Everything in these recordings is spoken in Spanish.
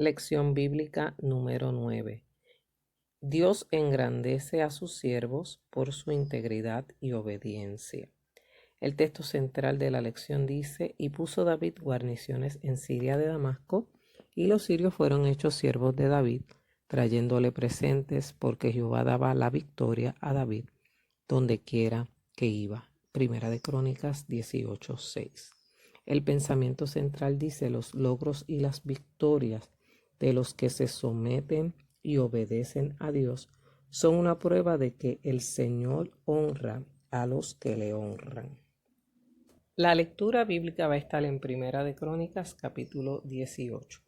Lección bíblica número 9. Dios engrandece a sus siervos por su integridad y obediencia. El texto central de la lección dice: y puso David guarniciones en Siria de Damasco, y los sirios fueron hechos siervos de David, trayéndole presentes, porque Jehová daba la victoria a David donde quiera que iba. Primera de Crónicas 18:6. El pensamiento central dice: los logros y las victorias de los que se someten y obedecen a Dios son una prueba de que el Señor honra a los que le honran. La lectura bíblica va a estar en Primera de Crónicas, capítulo 18.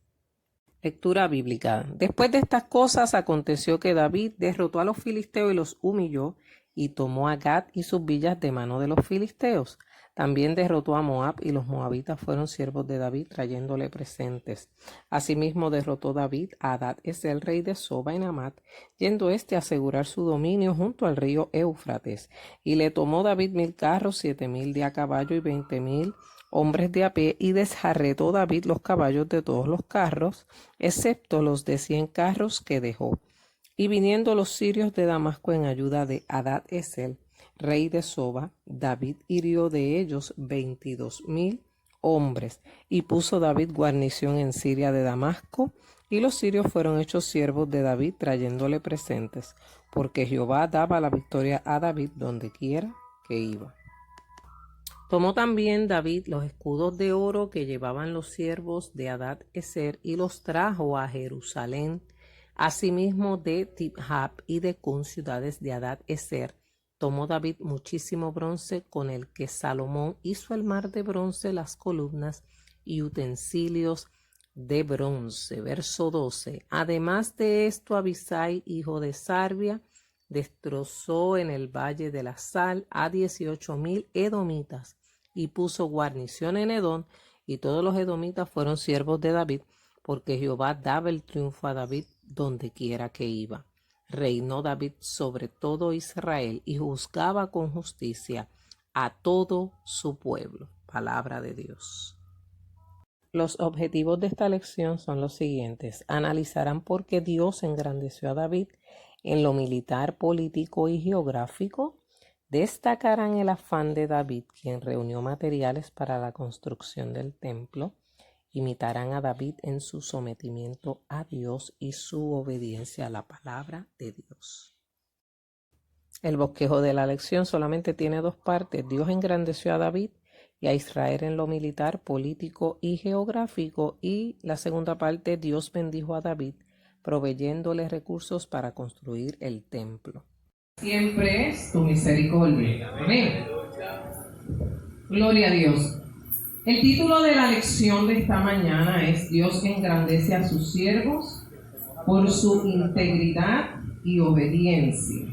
Lectura bíblica. Después de estas cosas aconteció que David derrotó a los filisteos y los humilló, y tomó a Gat y sus villas de mano de los filisteos. También derrotó a Moab, y los moabitas fueron siervos de David, trayéndole presentes. Asimismo derrotó David a Hadad-Ezer, rey de Soba en Amat, yendo a asegurar su dominio junto al río Éufrates. Y le tomó David 1000 carros, 7000 de a caballo y 20000 hombres de a pie, y desjarretó David los caballos de todos los carros, excepto los de 100 carros que dejó. Y viniendo los sirios de Damasco en ayuda de Hadad-Ezer, rey de Soba, David hirió de ellos 22,000 hombres, y puso David guarnición en Siria de Damasco, y los sirios fueron hechos siervos de David, trayéndole presentes, porque Jehová daba la victoria a David donde quiera que iba. Tomó también David los escudos de oro que llevaban los siervos de Hadad-Ezer y los trajo a Jerusalén. Asimismo de Tibhab y de Cun, ciudades de Hadad-Ezer, tomó David muchísimo bronce, con el que Salomón hizo el mar de bronce, las columnas y utensilios de bronce. Verso 12. Además de esto, Abisai, hijo de Sarbia, destrozó en el valle de la Sal a 18,000 edomitas, y puso guarnición en Edom, y todos los edomitas fueron siervos de David, porque Jehová daba el triunfo a David donde quiera que iba. Reinó David sobre todo Israel y juzgaba con justicia a todo su pueblo. Palabra de Dios. Los objetivos de esta lección son los siguientes. Analizarán por qué Dios engrandeció a David en lo militar, político y geográfico. Destacarán el afán de David, quien reunió materiales para la construcción del templo. Imitarán a David en su sometimiento a Dios y su obediencia a la palabra de Dios. El bosquejo de la lección solamente tiene dos partes. Dios engrandeció a David y a Israel en lo militar, político y geográfico. Y la segunda parte, Dios bendijo a David, proveyéndole recursos para construir el templo. Siempre es tu misericordia. Amén. Gloria a Dios. El título de la lección de esta mañana es: Dios engrandece a sus siervos por su integridad y obediencia.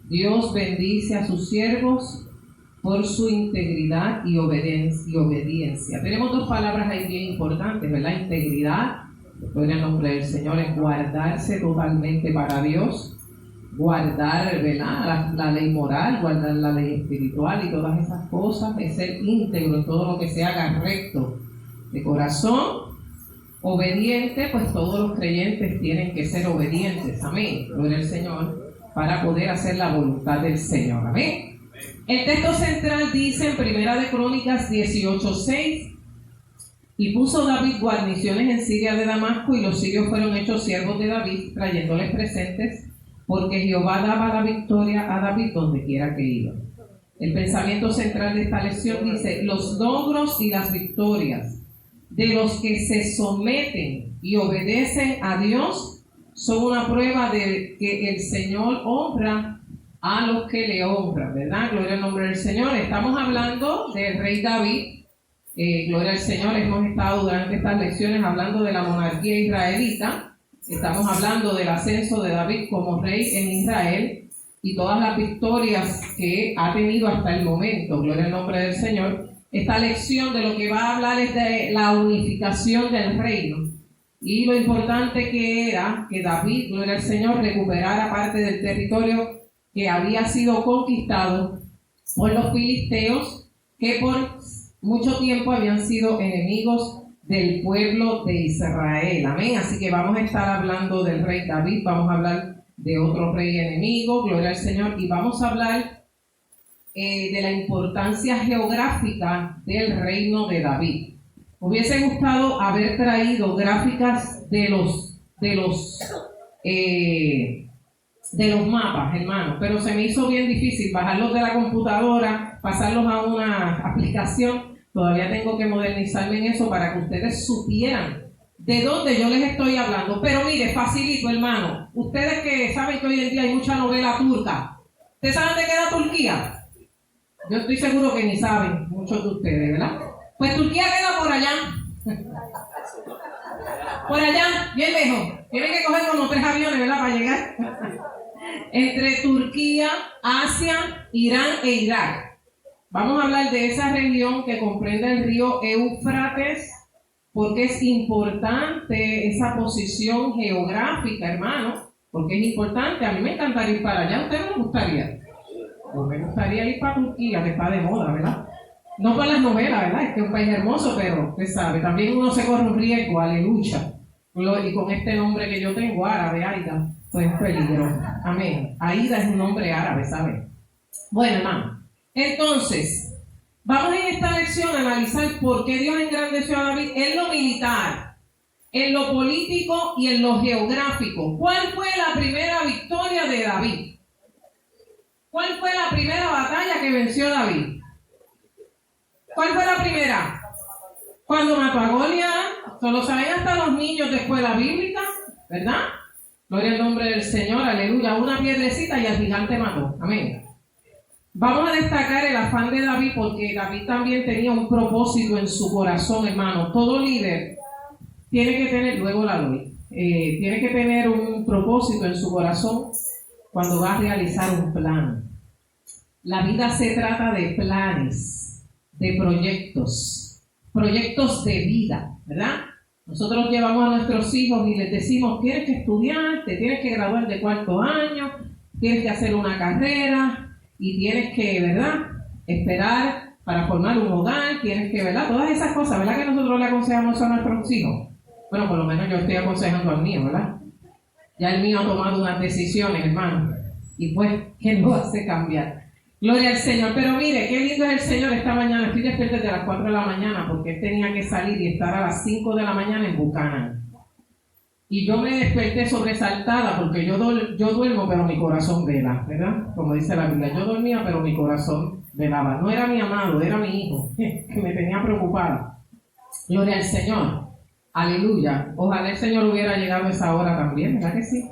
Dios bendice a sus siervos por su integridad y obediencia. Tenemos dos palabras ahí bien importantes, ¿verdad? Integridad, en el nombre del Señor, es guardarse totalmente para Dios, guardar, ¿verdad?, la ley moral, guardar la ley espiritual y todas esas cosas, es ser íntegro en todo lo que se haga recto de corazón. Obediente, pues todos los creyentes tienen que ser obedientes, amén, gloria al Señor, para poder hacer la voluntad del Señor, amén. El texto central dice en Primera de Crónicas 18:6: y puso David guarniciones en Siria de Damasco, y los sirios fueron hechos siervos de David, trayéndoles presentes, porque Jehová daba la victoria a David donde quiera que iba. El pensamiento central de esta lección dice: los logros y las victorias de los que se someten y obedecen a Dios son una prueba de que el Señor honra a los que le honran, ¿verdad? Gloria al nombre del Señor. Estamos hablando del rey David. Gloria al Señor. Hemos estado durante estas lecciones hablando de la monarquía israelita. Estamos hablando del ascenso de David como rey en Israel y todas las victorias que ha tenido hasta el momento. Gloria al nombre del Señor. Esta lección de lo que va a hablar es de la unificación del reino y lo importante que era que David, gloria al Señor, recuperara parte del territorio que había sido conquistado por los filisteos, que por mucho tiempo habían sido enemigos del pueblo de Israel. Amén. Así que vamos a estar hablando del rey David, vamos a hablar de otro rey enemigo, gloria al Señor, y vamos a hablar de la importancia geográfica del reino de David. Hubiese gustado haber traído gráficas de los mapas, hermano, pero se me hizo bien difícil bajarlos de la computadora, pasarlos a una aplicación. Todavía tengo que modernizarme en eso para que ustedes supieran de dónde yo les estoy hablando. Pero mire, facilito, hermano. Ustedes que saben que hoy en día hay mucha novela turca. ¿Ustedes saben de qué era Turquía? Yo estoy seguro que ni saben muchos de ustedes, ¿verdad? Pues Turquía queda por allá. Por allá, bien lejos. Tienen que coger como 3 aviones, ¿verdad? Para llegar. Entre Turquía, Asia, Irán e Irak. Vamos a hablar de esa región que comprende el río Éufrates, porque es importante esa posición geográfica, hermano, porque es importante. A mí me encantaría ir para allá. ¿A usted no le gustaría? Pues me gustaría ir para Turquía, que está de moda, ¿verdad? No por las novelas, ¿verdad? Es que es un país hermoso, pero usted sabe, también uno se corre un riesgo, aleluya. Y con este nombre que yo tengo, árabe, Aida, pues es peligro. Amén. Aida es un nombre árabe, ¿sabe? Bueno, hermano. Entonces, vamos en esta lección a analizar por qué Dios engrandeció a David en lo militar, en lo político y en lo geográfico. ¿Cuál fue la primera victoria de David? ¿Cuál fue la primera batalla que venció David? ¿Cuál fue la primera? Cuando mató a Goliat. Solo saben hasta los niños de escuela bíblica, ¿verdad? Gloria al nombre del Señor, aleluya. Una piedrecita y al gigante mató. Amén. Vamos a destacar el afán de David porque David también tenía un propósito en su corazón, hermano. Todo líder tiene que tener, luego la doy, tiene que tener un propósito en su corazón cuando va a realizar un plan. La vida se trata de planes, de proyectos de vida, ¿verdad? Nosotros llevamos a nuestros hijos y les decimos, tienes que estudiar, te tienes que graduar de 4º año, tienes que hacer una carrera, y tienes que, ¿verdad?, esperar para formar un hogar, tienes que, ¿verdad?, todas esas cosas, ¿verdad?, que nosotros le aconsejamos a nuestros hijos. Bueno, por lo menos yo estoy aconsejando al mío, ¿verdad? Ya el mío ha tomado unas decisiones, hermano, y pues, ¿qué lo hace cambiar? Gloria al Señor. Pero mire, qué lindo es el Señor esta mañana. Estoy despierta desde las 4 de la mañana porque él tenía que salir y estar a las 5 de la mañana en Buchanan. Y yo me desperté sobresaltada porque yo duermo pero mi corazón vela, ¿verdad? Como dice la Biblia, yo dormía pero mi corazón velaba. No era mi amado, era mi hijo que me tenía preocupada. Gloria al Señor, aleluya. Ojalá el Señor hubiera llegado a esa hora también, ¿verdad que sí?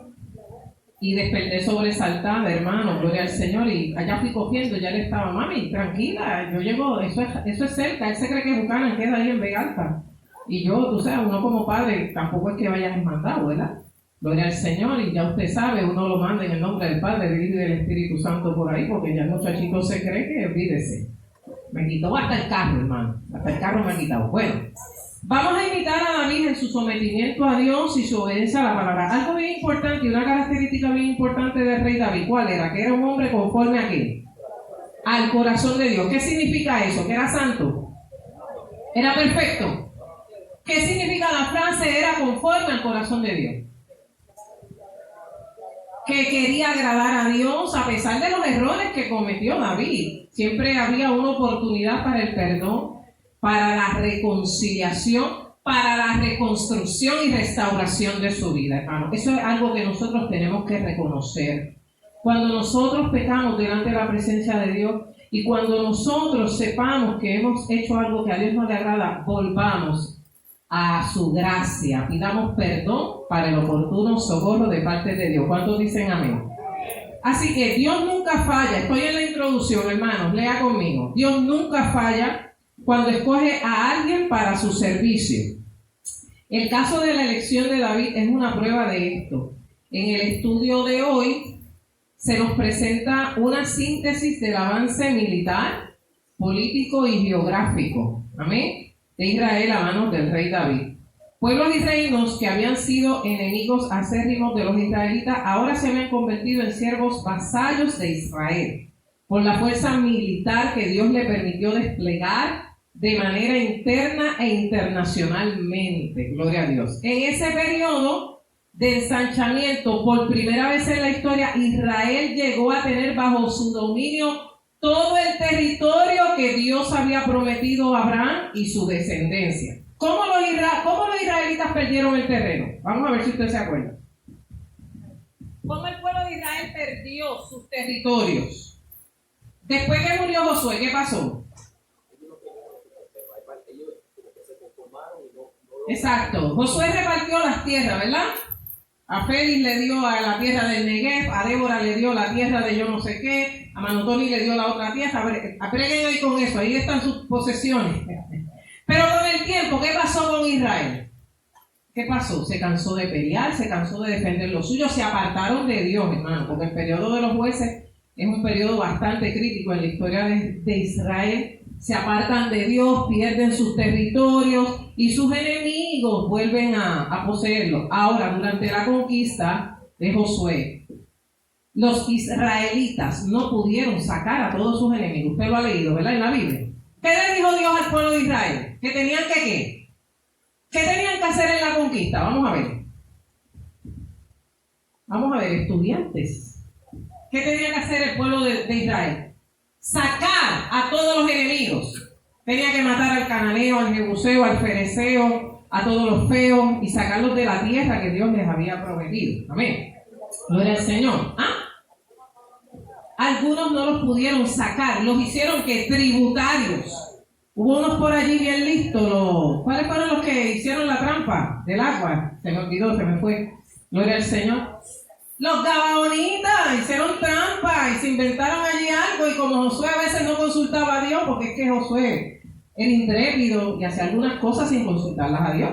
Y desperté sobresaltada, hermano, gloria al Señor. Y allá fui cogiendo, ya le estaba, mami, tranquila, yo llego, eso es cerca. Él se cree que Buchanan queda ahí en Vega Alta. Y yo, tú sabes, uno como padre tampoco es que vayas mandado, ¿verdad? Gloria al Señor, y ya usted sabe, uno lo manda en el nombre del Padre, del Hijo y del Espíritu Santo por ahí, porque ya el muchachito se cree que, olvídese. Me quitó hasta el carro, hermano, hasta el carro me ha quitado. Bueno, vamos a imitar a David en su sometimiento a Dios y su obediencia a la palabra. Algo bien importante y una característica bien importante del rey David, ¿cuál era? Que era un hombre conforme a ¿qué? Al corazón de Dios. ¿Qué significa eso? ¿Que era santo? ¿Era perfecto? ¿Qué significa la frase era conforme al corazón de Dios? Que quería agradar a Dios a pesar de los errores que cometió David. Siempre había una oportunidad para el perdón, para la reconciliación, para la reconstrucción y restauración de su vida, hermano. Eso es algo que nosotros tenemos que reconocer. Cuando nosotros pecamos delante de la presencia de Dios y cuando nosotros sepamos que hemos hecho algo que a Dios no le agrada, volvamos a su gracia, pidamos perdón para el oportuno socorro de parte de Dios. ¿Cuántos dicen amén? Así que Dios nunca falla. Estoy en la introducción, hermanos, lea conmigo. Dios nunca falla cuando escoge a alguien para su servicio. El caso de la elección de David es una prueba de esto. En el estudio de hoy se nos presenta una síntesis del avance militar, político y geográfico. Amén. De Israel a manos del rey David. Pueblos y reinos que habían sido enemigos acérrimos de los israelitas ahora se habían convertido en siervos vasallos de Israel por la fuerza militar que Dios le permitió desplegar de manera interna e internacionalmente. Gloria a Dios. En ese periodo de ensanchamiento, por primera vez en la historia, Israel llegó a tener bajo su dominio todo el territorio que Dios había prometido a Abraham y su descendencia. ¿Cómo los israelitas perdieron el terreno? Vamos a ver si usted se acuerda. ¿Cómo el pueblo de Israel perdió sus territorios? Después que murió Josué, ¿qué pasó? Exacto. Josué repartió las tierras, ¿verdad? A Félix le dio a la tierra del Negev, a Débora le dio la tierra de yo no sé qué, a Manotoni le dio la otra tierra. Apreguen ahí con eso, ahí están sus posesiones. Pero con el tiempo, ¿qué pasó con Israel? ¿Qué pasó? Se cansó de pelear, se cansó de defender lo suyo, se apartaron de Dios, hermano, porque el periodo de los jueces es un periodo bastante crítico en la historia de Israel. Se apartan de Dios, pierden sus territorios y sus enemigos vuelven a poseerlos. Ahora, durante la conquista de Josué, los israelitas no pudieron sacar a todos sus enemigos. Usted lo ha leído, ¿verdad? En la Biblia. ¿Qué le dijo Dios al pueblo de Israel? ¿Que tenían que qué? ¿Qué tenían que hacer en la conquista? Vamos a ver. Vamos a ver, estudiantes. ¿Qué tenía que hacer el pueblo de Israel? Sacar a todos los enemigos. Tenía que matar al cananeo, al jebuseo, al fereceo, a todos los feos y sacarlos de la tierra que Dios les había prometido. Amén. Gloria al Señor. Algunos no los pudieron sacar, los hicieron que tributarios. Hubo unos por allí bien listos. ¿Cuáles fueron los que hicieron la trampa del agua? Se me olvidó, se me fue. Gloria al Señor. Los gabaonitas hicieron trampa y se inventaron allí algo, y como Josué a veces no consultaba a Dios, porque es que Josué era intrépido y hacía algunas cosas sin consultarlas a Dios,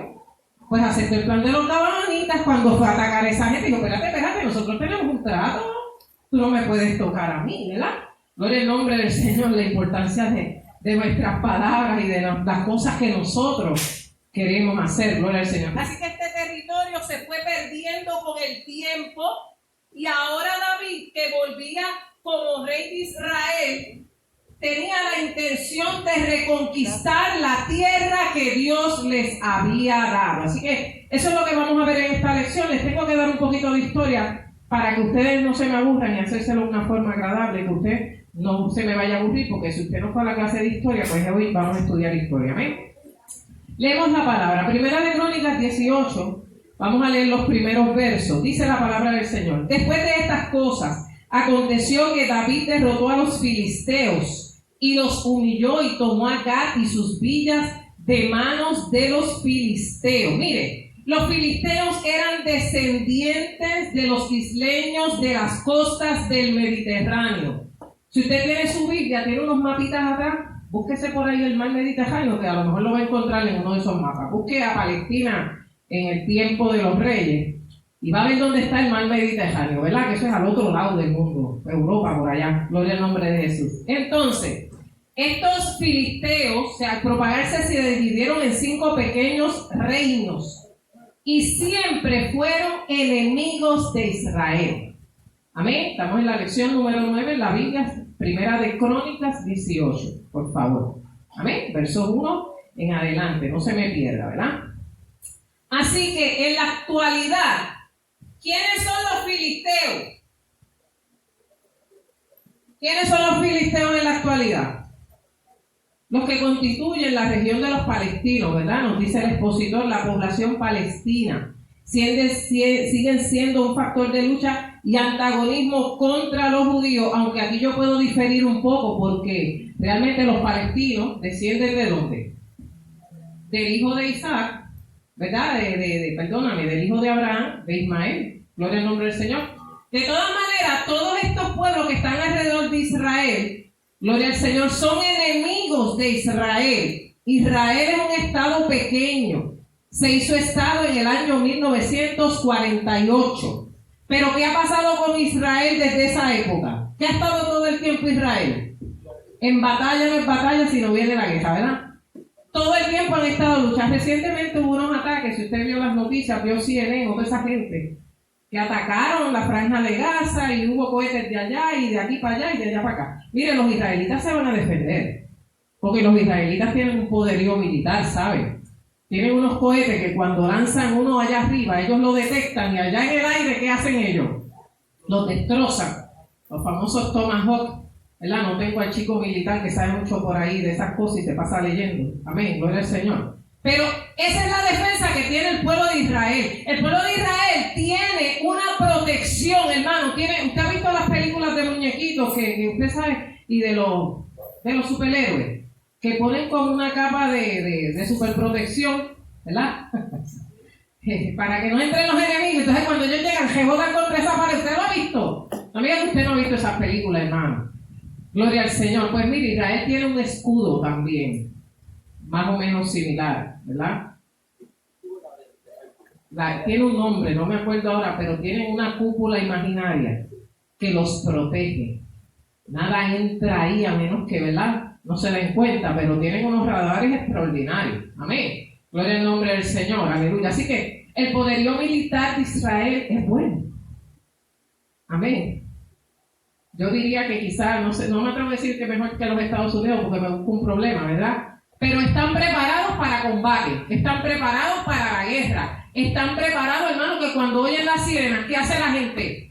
pues aceptó el plan de los gabaonitas. Cuando fue a atacar a esa gente, dijo, espérate, nosotros tenemos un trato, tú no me puedes tocar a mí, ¿verdad? Gloria al nombre del Señor, la importancia de nuestras palabras y de las cosas que nosotros queremos hacer, gloria al Señor. Así que este territorio se fue perdiendo con el tiempo. Y ahora David, que volvía como rey de Israel, tenía la intención de reconquistar la tierra que Dios les había dado. Así que eso es lo que vamos a ver en esta lección. Les tengo que dar un poquito de historia para que ustedes no se me aburran y hacérselo de una forma agradable, que usted no se me vaya a aburrir, porque si usted no fue a la clase de historia, pues hoy vamos a estudiar historia. ¿Amén? Leemos la palabra. Primera de Crónicas 18. Vamos a leer los primeros versos. Dice la palabra del Señor. Después de estas cosas, aconteció que David derrotó a los filisteos y los humilló y tomó a Gat y sus villas de manos de los filisteos. Mire, los filisteos eran descendientes de los isleños de las costas del Mediterráneo. Si usted tiene su Biblia, tiene unos mapitas atrás, búsquese por ahí el mar Mediterráneo, que a lo mejor lo va a encontrar en uno de esos mapas. Busque a Palestina en el tiempo de los reyes y va a ver dónde está el mar Mediterráneo, ¿verdad? Que eso es al otro lado del mundo, Europa, por allá. Gloria al nombre de Jesús. Entonces, estos filisteos, o sea, al propagarse, se dividieron en 5 pequeños reinos y siempre fueron enemigos de Israel. Amén. Estamos en la lección número 9 en la Biblia, primera de Crónicas 18, por favor. Amén. Verso 1 en adelante, no se me pierda, ¿verdad? Así que en la actualidad, ¿quiénes son los filisteos? ¿Quiénes son los filisteos en la actualidad? Los que constituyen la región de los palestinos, ¿verdad? Nos dice el expositor, la población palestina. Siguen siendo un factor de lucha y antagonismo contra los judíos, aunque aquí yo puedo diferir un poco, porque realmente los palestinos descienden ¿de dónde? Del hijo de Isaac, ¿verdad? Del hijo de Abraham, de Ismael. Gloria al nombre del Señor. De todas maneras, todos estos pueblos que están alrededor de Israel, gloria al Señor, son enemigos de Israel. Israel es un estado pequeño. Se hizo estado en el año 1948. Pero ¿qué ha pasado con Israel desde esa época? ¿Qué ha estado todo el tiempo Israel? En batalla, no en batalla, si no viene la guerra, ¿verdad? Todo el tiempo han estado luchando. Recientemente hubo unos ataques, si usted vio las noticias, vio CNN o toda esa gente, que atacaron la franja de Gaza y hubo cohetes de allá y de aquí para allá y de allá para acá. Miren, los israelitas se van a defender. Porque los israelitas tienen un poderío militar, ¿saben? Tienen unos cohetes que cuando lanzan uno allá arriba, ellos lo detectan y allá en el aire, ¿qué hacen ellos? Los destrozan. Los famosos Tomahawk, ¿verdad? No tengo al chico militar que sabe mucho por ahí de esas cosas y se pasa leyendo. Amén, gloria al Señor. Pero esa es la defensa que tiene el pueblo de Israel. El pueblo de Israel tiene una protección, hermano. Usted ha visto las películas de muñequitos que usted sabe, y de los superhéroes, que ponen como una capa de superprotección, ¿verdad? Para que no entren los enemigos. Entonces cuando ellos llegan, rebotan contra esa pared. ¿Usted lo ha visto? No me diga que usted no ha visto esas películas, hermano. Gloria al Señor. Pues mire, Israel tiene un escudo también, más o menos similar, ¿verdad? Tiene un nombre, no me acuerdo ahora, pero tienen una cúpula imaginaria que los protege. Nada entra ahí a menos que, ¿verdad?, no se den cuenta, pero tienen unos radares extraordinarios. Amén. Gloria al nombre del Señor. Aleluya. Así que el poderío militar de Israel es bueno. Amén. Yo diría que quizás, no me atrevo a decir que mejor que los Estados Unidos porque me busco un problema, ¿verdad? Pero están preparados para combate, están preparados para la guerra, están preparados, hermano, que cuando oyen las sirenas, ¿qué hace la gente?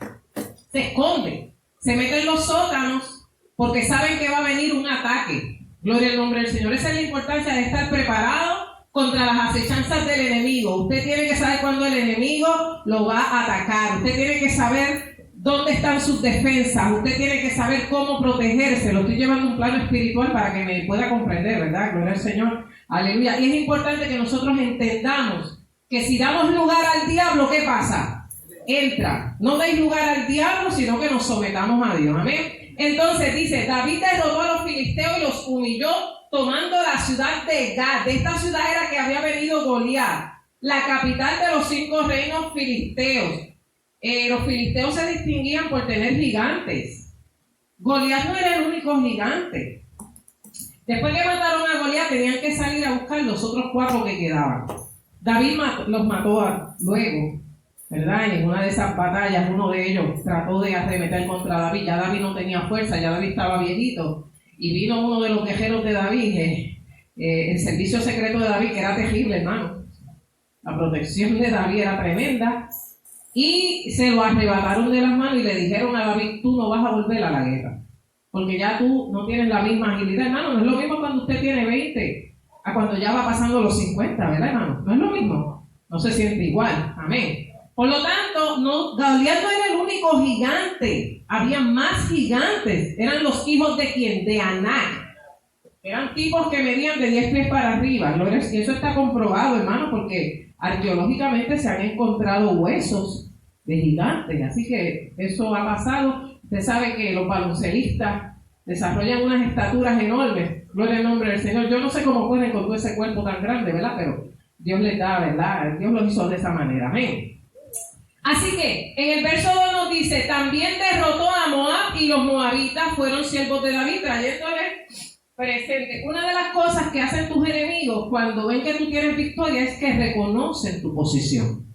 Se esconde, se mete en los sótanos porque saben que va a venir un ataque. Gloria al nombre del Señor. Esa es la importancia de estar preparado contra las acechanzas del enemigo. Usted tiene que saber cuándo el enemigo lo va a atacar. Usted tiene que saber dónde están sus defensas. Usted tiene que saber cómo protegerse. Lo estoy llevando a un plano espiritual para que me pueda comprender, ¿verdad? Gloria al Señor. Aleluya. Y es importante que nosotros entendamos que si damos lugar al diablo, ¿qué pasa? Entra. No deis lugar al diablo, sino que nos sometamos a Dios. Amén. Entonces dice, David derrotó a los filisteos y los humilló tomando la ciudad de Gat. De esta ciudad era que había venido Goliat, la capital de los 5 reinos filisteos. Los filisteos se distinguían por tener gigantes. Goliat no era el único gigante. Después que mataron a Goliat, tenían que salir a buscar los otros 4 que quedaban. David los mató luego, ¿verdad? En una de esas batallas, uno de ellos trató de arremeter contra David. Ya David no tenía fuerza, ya David estaba viejito. Y vino uno de los guerreros de David, el servicio secreto de David, que era terrible, hermano. La protección de David era tremenda. Y se lo arrebataron de las manos y le dijeron a David, tú no vas a volver a la guerra. Porque ya tú no tienes la misma agilidad, hermano. No es lo mismo cuando usted tiene 20 a cuando ya va pasando los 50, ¿verdad, hermano? No es lo mismo. No se siente igual. Amén. Por lo tanto, Goliat no era el único gigante. Había más gigantes. Eran los hijos de ¿quién? De Anac. Eran tipos que medían de 10 pies para arriba. Y eso está comprobado, hermano, porque arqueológicamente se han encontrado huesos de gigantes. Así que eso ha pasado. Usted sabe que los baloncelistas desarrollan unas estaturas enormes. Gloria al nombre del Señor. Yo no sé cómo pueden con todo ese cuerpo tan grande, ¿verdad? Pero Dios les da, ¿verdad? Dios lo hizo de esa manera. Amén. Así que en el verso 2 nos dice, también derrotó a Moab y los moabitas fueron siervos de David, trayéndole presente. Una de las cosas que hacen tus enemigos cuando ven que tú tienes victoria es que reconocen tu posición,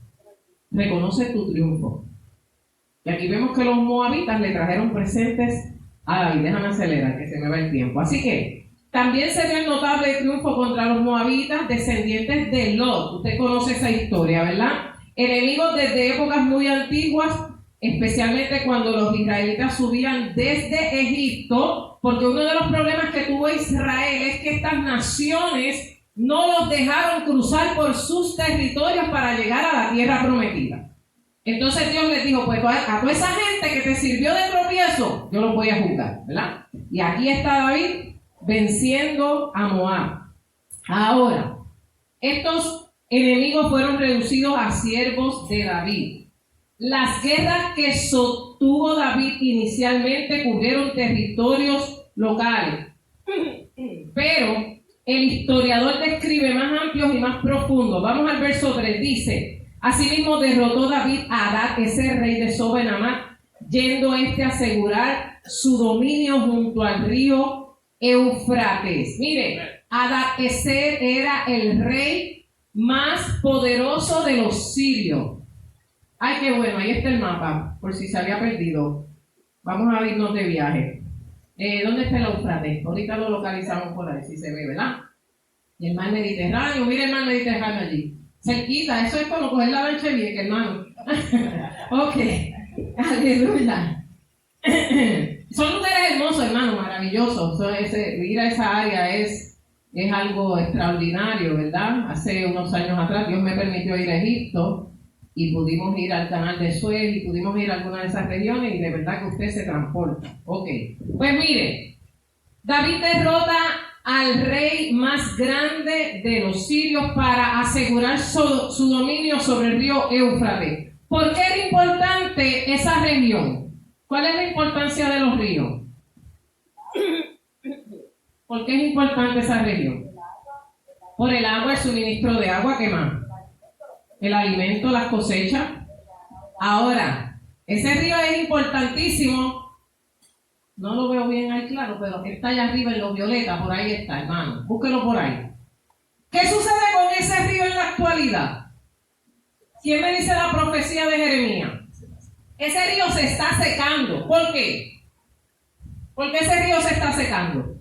reconocen tu triunfo. Y aquí vemos que los moabitas le trajeron presentes a David. Déjame acelerar que se me va el tiempo. Así que también se dio el notable triunfo contra los moabitas, descendientes de Lot. Usted conoce esa historia, ¿verdad? Enemigos desde épocas muy antiguas, especialmente cuando los israelitas subían desde Egipto, porque uno de los problemas que tuvo Israel es que estas naciones no los dejaron cruzar por sus territorios para llegar a la tierra prometida. Entonces Dios les dijo, pues a toda esa gente que te sirvió de tropiezo, yo los voy a juzgar, ¿verdad? Y aquí está David venciendo a Moab. Ahora, estos enemigos fueron reducidos a siervos de David. Las guerras que sostuvo David inicialmente cubrieron territorios locales, pero el historiador describe más amplios y más profundos. Vamos al verso 3, dice, asimismo derrotó David a Hadad-Ezer, rey de Soba en Hamat, yendo a asegurar su dominio junto al río Éufrates. Mire, Hadad-Ezer era el rey más poderoso de los sirios. Ay, qué bueno, ahí está el mapa, por si se había perdido. Vamos a irnos de viaje. ¿Dónde está el Éufrates? Ahorita lo localizamos por ahí, si se ve, ¿verdad? Y el mar Mediterráneo, mire el mar Mediterráneo allí. Cerquita, eso es como coger la lancha bien, hermano. Ok, aleluya. Son lugares hermosos, hermano, maravillosos. Ir a esa área es algo extraordinario, ¿verdad? Hace unos años atrás Dios me permitió ir a Egipto y pudimos ir al canal de Suez y pudimos ir a alguna de esas regiones y de verdad que usted se transporta. Ok, pues mire, David derrota al rey más grande de los sirios para asegurar su dominio sobre el río Éufrates. ¿Por qué era importante esa región? ¿Cuál es la importancia de los ríos? ¿Por qué es importante esa región? Por el agua, el suministro de agua, ¿qué más? El alimento, las cosechas. Ahora, ese río es importantísimo. No lo veo bien ahí claro, pero está allá arriba en lo violeta, por ahí está, hermano. Búsquelo por ahí. ¿Qué sucede con ese río en la actualidad? ¿Quién me dice la profecía de Jeremías? Ese río se está secando. ¿Por qué? ¿Por qué ese río se está secando?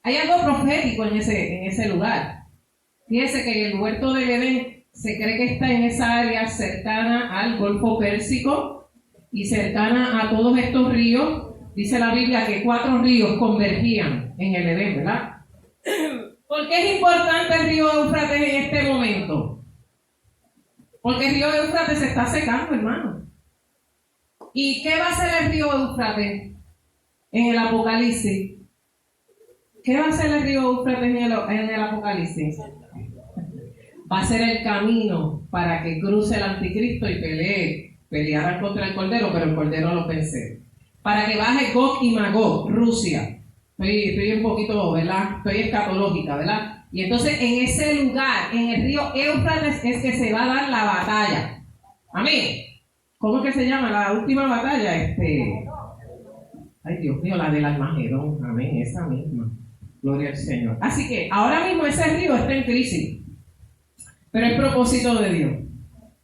Hay algo profético en ese lugar. Fíjese que el huerto de Edén se cree que está en esa área cercana al Golfo Pérsico y cercana a todos estos ríos. Dice la Biblia que 4 ríos convergían en el Edén, ¿verdad? ¿Por qué es importante el río Éufrates en este momento? Porque el río Éufrates se está secando, hermano. ¿Y qué va a hacer el río Éufrates en el Apocalipsis? ¿Qué va a hacer el río Éufrates en el Apocalipsis? Va a ser el camino para que cruce el anticristo y pelearan contra el Cordero, pero el Cordero lo vence. Para que baje Gog y Magog, Rusia. Estoy un poquito, ¿verdad? Estoy escatológica, ¿verdad? Y entonces en ese lugar, en el río Éufrates, es que se va a dar la batalla. Amén. ¿Cómo es que se llama la última batalla? Ay, Dios mío, la del Armagedón. Amén, esa misma. Gloria al Señor. Así que ahora mismo ese río está en crisis. Pero es propósito de Dios.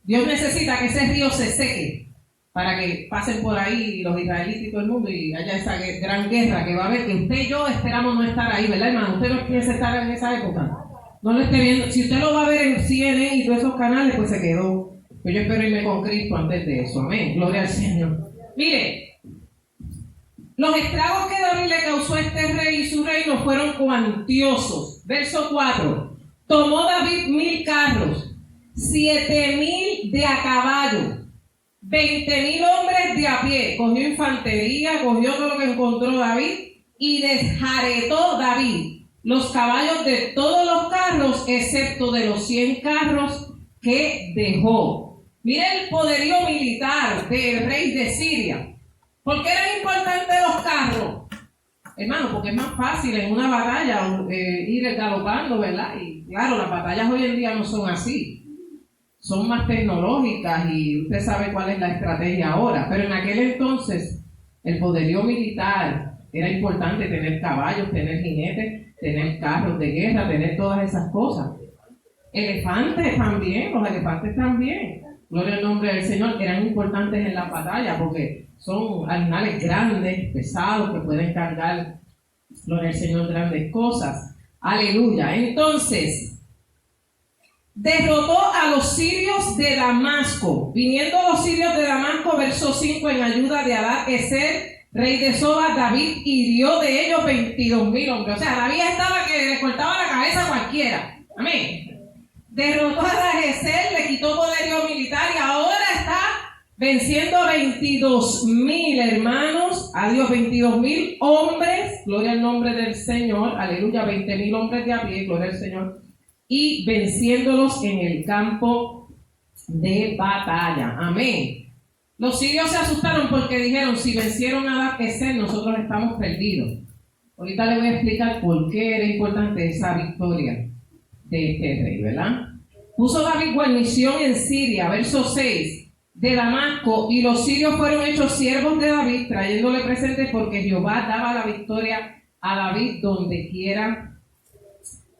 Dios necesita que ese río se seque para que pasen por ahí los israelitas y todo el mundo y haya esa gran guerra que va a haber, que usted y yo esperamos no estar ahí, ¿verdad, hermano? Usted no piensa estar en esa época. No lo esté viendo. Si usted lo va a ver en CNN y todos esos canales, pues se quedó. Pues yo espero irme con Cristo antes de eso. Amén. Gloria al Señor. Mire, los estragos que David le causó a este rey y su reino fueron cuantiosos. Verso 4. Tomó David 1000 carros, 7000 de a caballo, 20,000 hombres de a pie. Cogió infantería, cogió todo lo que encontró David y desjaretó David los caballos de todos los carros, excepto de los 100 carros que dejó. Mire el poderío militar del rey de Siria. ¿Por qué eran importantes los carros? Hermano, porque es más fácil en una batalla ir galopando, ¿verdad? Y claro, las batallas hoy en día no son así. Son más tecnológicas y usted sabe cuál es la estrategia ahora. Pero en aquel entonces, el poderío militar era importante, tener caballos, tener jinetes, tener carros de guerra, tener todas esas cosas. Elefantes también, los elefantes también. Gloria al nombre del Señor, eran importantes en la batalla porque son animales grandes, pesados, que pueden cargar, gloria al Señor, grandes cosas. Aleluya. Entonces, derrotó a los sirios de Damasco. Viniendo los sirios de Damasco, verso 5, en ayuda de Hadad-Ezer, rey de Soba, David hirió de ellos 22,000 hombres. O sea, David estaba que le cortaba la cabeza a cualquiera. Amén. Derrotó a Hadad-Ezer, le quitó poderío militar y ahora está venciendo a 22,000 hermanos. Adiós, 22,000 hombres. Gloria al nombre del Señor. Aleluya, 20,000 hombres de a pie. Gloria al Señor. Y venciéndolos en el campo de batalla. Amén. Los sirios se asustaron porque dijeron, si vencieron a Hadad-Ezer, nosotros estamos perdidos. Ahorita le voy a explicar por qué era importante esa victoria de este rey, ¿verdad? Puso David guarnición en Siria, verso 6, de Damasco, y los sirios fueron hechos siervos de David, trayéndole presentes porque Jehová daba la victoria a David donde quiera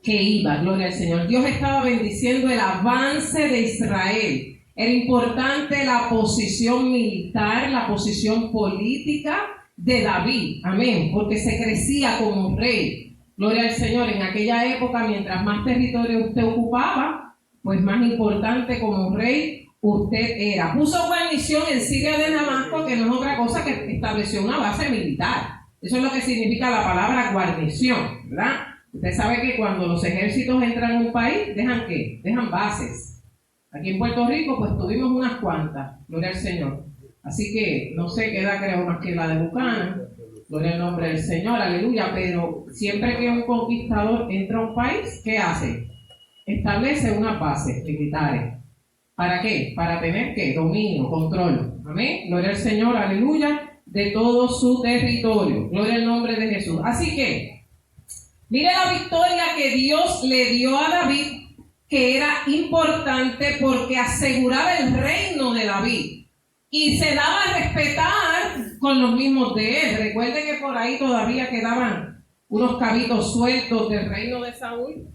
que iba. Gloria al Señor. Dios estaba bendiciendo el avance de Israel. Era importante la posición militar, la posición política de David, amén, porque se crecía como rey. Gloria al Señor. En aquella época, mientras más territorio usted ocupaba, pues más importante como rey usted era. Puso guarnición en Siria de Damasco, que no es otra cosa que estableció una base militar. Eso es lo que significa la palabra guarnición, ¿verdad? Usted sabe que cuando los ejércitos entran en un país, ¿dejan qué? Dejan bases. Aquí en Puerto Rico, pues tuvimos unas cuantas, gloria al Señor. Así que no sé qué edad creo más que la de Buchanan, gloria al nombre del Señor, aleluya. Pero siempre que un conquistador entra a un país, ¿qué hace? Establece unas bases militares. ¿Para qué? Para tener ¿qué? Dominio, control. Amén. Gloria al Señor, aleluya, de todo su territorio. Gloria al nombre de Jesús. Así que, mire la victoria que Dios le dio a David, que era importante porque aseguraba el reino de David y se daba a respetar con los mismos de él. Recuerde que por ahí todavía quedaban unos cabitos sueltos del reino de Saúl,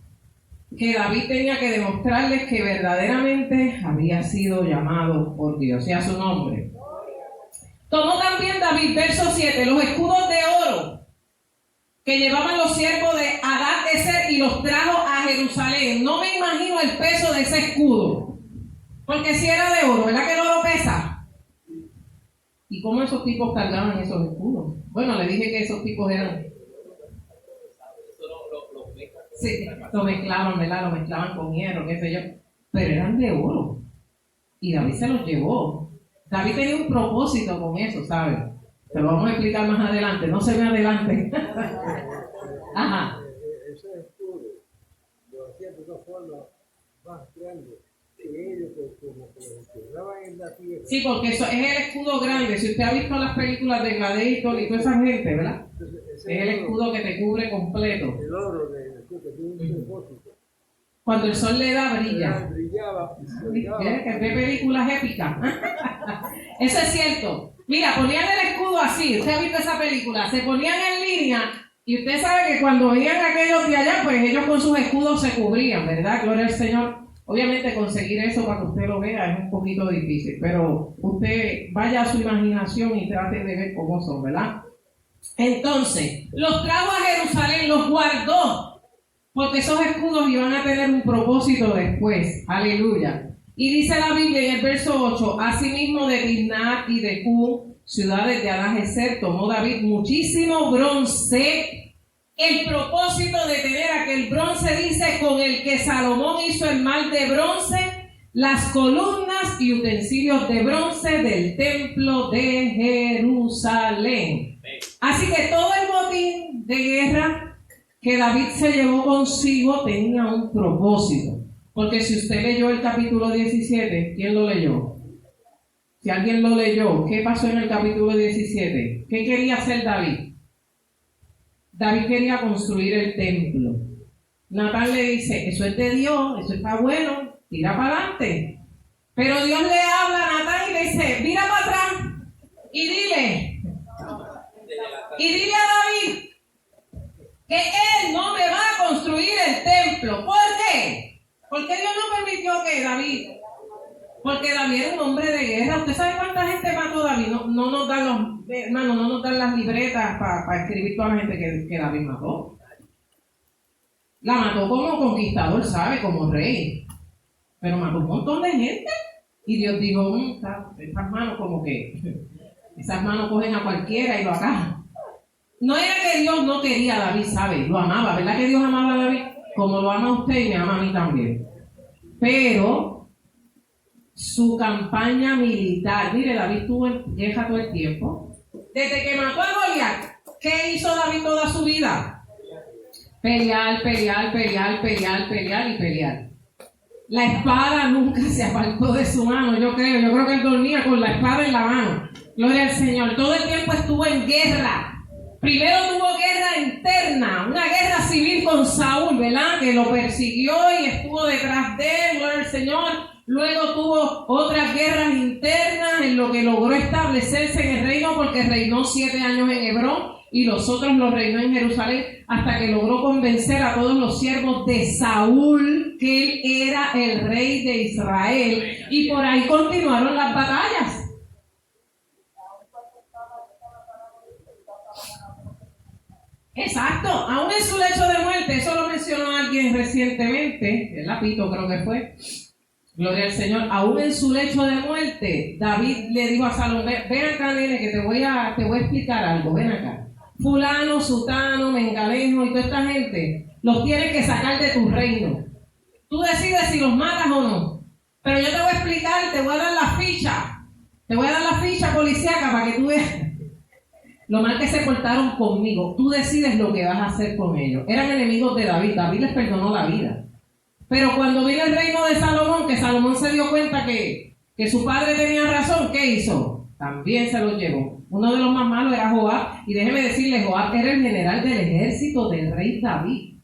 que David tenía que demostrarles que verdaderamente había sido llamado por Dios y a su nombre. Tomó también David, verso 7, los escudos de oro que llevaban los siervos de Hadad-Ezer y los trajo a Jerusalén. No me imagino el peso de ese escudo, porque si era de oro, ¿verdad que el oro pesa? ¿Y cómo esos tipos cargaban esos escudos? Bueno, le dije que esos tipos eran... Sí, lo mezclaban, ¿verdad? Lo mezclaban con hierro, qué sé yo. Pero eran de oro. Y David se los llevó. David tenía un propósito con eso, ¿sabes? Se lo vamos a explicar más adelante. No se me adelante. Ajá. Ese escudo lo hacía de una forma más grande que ellos, como que los enterraban en la tierra. Sí, porque eso es el escudo grande. Si usted ha visto las películas de Gladiator y toda esa gente, ¿verdad? Entonces, Es el escudo que te cubre completo. El oro del escudo tiene un propósito. Cuando el sol le da, brilla. Brillaba. Que ve películas épicas. Eso es cierto. Mira, ponían el escudo así. Usted ha visto esa película. Se ponían en línea y usted sabe que cuando venían aquellos de allá, pues ellos con sus escudos se cubrían, ¿verdad? Gloria al Señor. Obviamente conseguir eso para que usted lo vea es un poquito difícil, pero usted vaya a su imaginación y trate de ver cómo son, ¿verdad? Entonces, los trajo a Jerusalén, los guardó, porque esos escudos iban a tener un propósito después. Aleluya. Y dice la Biblia en el verso 8, asimismo de Timnat y de Cún, ciudades de Hadad-Ezer, tomó David muchísimo bronce. El propósito de tener aquel bronce, dice, con el que Salomón hizo el mal de bronce, las columnas y utensilios de bronce del templo de Jerusalén. Así que todo el botín de guerra que David se llevó consigo tenía un propósito. Porque si usted leyó el capítulo 17, ¿quién lo leyó? Si alguien lo leyó, ¿qué pasó en el capítulo 17? ¿Qué quería hacer David? David quería construir el templo. Natán le dice, eso es de Dios, eso está bueno, tira para adelante. Pero Dios le habla a Natán y le dice, mira para atrás y dile a David que él no me va a construir el templo. ¿Por qué? Porque Dios no permitió que David, porque David era un hombre de guerra. ¿Usted sabe cuánta gente mató David? No nos dan los hermanos, no nos dan las libretas para escribir toda la gente que David mató. La mató como conquistador, ¿sabe? Como rey. Pero mató un montón de gente. Y Dios dijo, esas manos como que, esas manos cogen a cualquiera y lo acaban. No era que Dios no quería a David, ¿sabe? Lo amaba, ¿verdad que Dios amaba a David? Como lo ama a usted y me ama a mí también. Pero su campaña militar, mire, David estuvo en guerra todo el tiempo. Desde que mató a Goliat, ¿qué hizo David toda su vida? Pelear, pelear, pelear, pelear, pelear y pelear. La espada nunca se apartó de su mano, yo creo que él dormía con la espada en la mano. Gloria al Señor. Todo el tiempo estuvo en guerra. Primero tuvo guerra interna, una guerra civil con Saúl, ¿verdad? Que lo persiguió y estuvo detrás de él, gloria al Señor. Luego tuvo otras guerras internas en lo que logró establecerse en el reino, porque reinó 7 años en Hebrón y los otros los reinó en Jerusalén, hasta que logró convencer a todos los siervos de Saúl que él era el rey de Israel. Y por ahí continuaron las batallas. Exacto, aún en su lecho de muerte, eso lo mencionó alguien recientemente, el Lapito creo que fue, gloria al Señor, aún en su lecho de muerte, David le dijo a Salomón, ven acá nene que te voy a explicar algo, ven acá. Fulano, sutano, mengalejo y toda esta gente, los tienes que sacar de tu reino. Tú decides si los matas o no, pero yo te voy a explicar, te voy a dar la ficha policíaca para que tú veas lo mal que se portaron conmigo. Tú decides lo que vas a hacer con ellos. Eran enemigos de David. David les perdonó la vida. Pero cuando vino el reino de Salomón, que Salomón se dio cuenta que su padre tenía razón, ¿qué hizo? También se lo llevó. Uno de los más malos era Joab. Y déjeme decirle, Joab era el general del ejército del rey David.